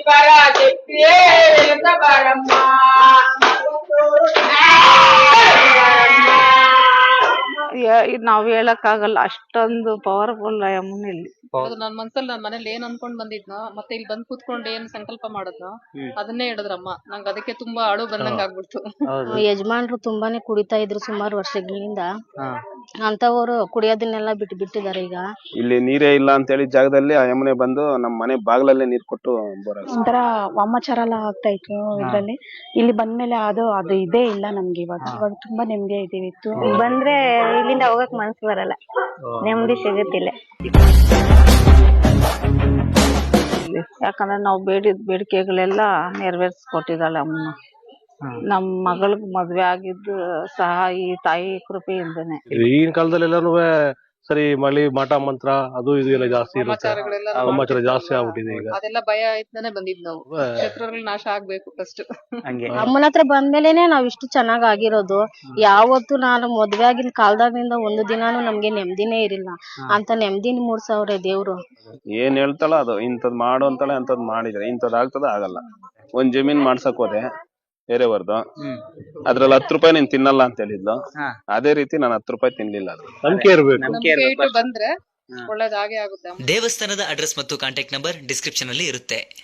ಪರಾಶಕ್ತಿಯೇ ಬಾರಮ್ಮ ನಾವ್ ಹೇಳಕ್ಕಾಗಲ್ಲ, ಅಷ್ಟೊಂದು ಪವರ್ಫುಲ್ ಯಮುನಲ್ಲಿ. ನನ್ ಮನ್ಸಲ್ಲಿ ನನ್ ಮನೇಲಿ ಏನ್ ಅನ್ಕೊಂಡ್ ಬಂದಿದ್ನೋ, ಮತ್ತೆ ಇಲ್ಲಿ ಬಂದ್ ಕೂತ್ಕೊಂಡು ಏನ್ ಸಂಕಲ್ಪ ಮಾಡಿದ್ನೋ ಅದನ್ನೇ ಹೇಳಿದ್ರಮ್ಮ. ನಂಗೆ ಅದಕ್ಕೆ ತುಂಬಾ ಅಳು ಬಂದಂಗ ಆಗ್ಬಿಡ್ತು. ಯಜಮಾನ್ರು ತುಂಬಾನೇ ಕುಡಿತಾ ಇದ್ರು ಸುಮಾರು ವರ್ಷಗಳಿಂದ. ಅಂತವರು ಕುಡಿಯೋದನ್ನೆಲ್ಲ ಬಿಟ್ಟಿದ್ದಾರೆ ಈಗ. ಇಲ್ಲಿ ನೀರೇ ಇಲ್ಲ ಅಂತ ಹೇಳಿ ಜಾಗದಲ್ಲಿ ಆ ಯಮುನೆ ಬಂದು ನಮ್ಮ ಮನೆ ಬಾಗ್ಲಲ್ಲೇ ನೀರ್ ಕೊಟ್ಟು ಒಂಥರ ವಾಮಾಚಾರ ಎಲ್ಲ ಆಗ್ತಾ ಇತ್ತು ಇದ್ರಲ್ಲಿ. ಇಲ್ಲಿ ಬಂದ್ಮೇಲೆ ಅದು ಇದೇ ಇಲ್ಲ ನಮ್ಗೆ. ಇವಾಗ ತುಂಬಾ ನೆಮ್ಮದಿ ಇದೀವಿ. ಬಂದ್ರೆ ಇಲ್ಲಿಂದ ಹೋಗಕ್ ಮನ್ಸು ಬರಲ್ಲ, ನೆಮ್ಮದಿ ಸಿಗುತ್ತಿಲ್ಲ. ಯಾಕಂದ್ರೆ ನಾವು ಬೇಡಿದ ಬೇಡಿಕೆಗಳೆಲ್ಲ ನೆರವೇರಿಸ್ಕೊಟ್ಟಿದ್ದಾಳೆ ಅಮ್ಮ. ನಮ್ ಮಗಳಿಗೆ ಮದ್ವೆ ಆಗಿದ್ದು ಸಹ ಈ ತಾಯಿ ಕೃಪೆಯಿಂದನೇ. ಈಗಿನ ಕಾಲದಲ್ಲಿ ಎಲ್ಲಾನು ಸರಿ ಮಳಿ ಮಾಟ ಮಂತ್ರ ಅದು ಇದು ಎಲ್ಲ ಜಾಸ್ತಿ ಇರುತ್ತೆ, ಸಮಾಚಾರ ಜಾಸ್ತಿ ಆಗ್ಬಿಟ್ಟಿದೆ ಈಗ. ಅದೆಲ್ಲ ಭಯ ಆಯ್ತಾನೆ ಬಂದಿದ್ ನಾವು. ಶತ್ರುಗಳು ನಾಶ ಆಗ್ಬೇಕು ಫಸ್ಟ್. ಅಮ್ಮನ ಹತ್ರ ಬಂದ್ಮೇಲೆನೆ ನಾವ್ ಇಷ್ಟು ಚೆನ್ನಾಗ್ ಆಗಿರೋದು. ಯಾವತ್ತು ನಾನು ಮದ್ವೆ ಆಗಿನ ಕಾಲದಾಗಿಂದ ಒಂದು ದಿನಾನು ನಮ್ಗೆ ನೆಮ್ಮದಿನೇ ಇರಿಲ್ಲ. ಅಂತ ನೆಮ್ಮದಿನ ಮೂಡ್ಸವ್ರೆ ದೇವ್ರು. ಏನ್ ಹೇಳ್ತಾಳ ಅದು ಇಂಥದ್ ಮಾಡು ಅಂತಾಳೆ, ಅಂತದ್ ಮಾಡಿದ್ರೆ ಇಂಥದ್ ಆಗ್ತದ ಆಗಲ್ಲ. ಒಂದ್ ಜಮೀನ್ ಮಾಡ್ಸಕ್ ಹೋದೆ ಬೇರೆಯವ್ರದ್ದು, ಅದ್ರಲ್ಲಿ 10 ರೂಪಾಯಿ ನೀನ್ ತಿನ್ನಲ್ಲ ಅಂತ ಹೇಳಿದ್ಲು. ಅದೇ ರೀತಿ ನಾನು 10 ರೂಪಾಯಿ ತಿನ್ಲಿಲ್ಲ. ನಂಬಿಕೆ ಇರ್ಬೇಕು. ನಂಬಿಕೆ ಇಟ್ಟು ಬಂದ್ರೆ ಒಳ್ಳೇದಾಗೆ ಆಗುತ್ತೆ. ದೇವಸ್ಥಾನದ ಅಡ್ರೆಸ್ ಮತ್ತು ಕಾಂಟ್ಯಾಕ್ಟ್ ನಂಬರ್ ಡಿಸ್ಕ್ರಿಪ್ಷನ್ ಅಲ್ಲಿ ಇರುತ್ತೆ.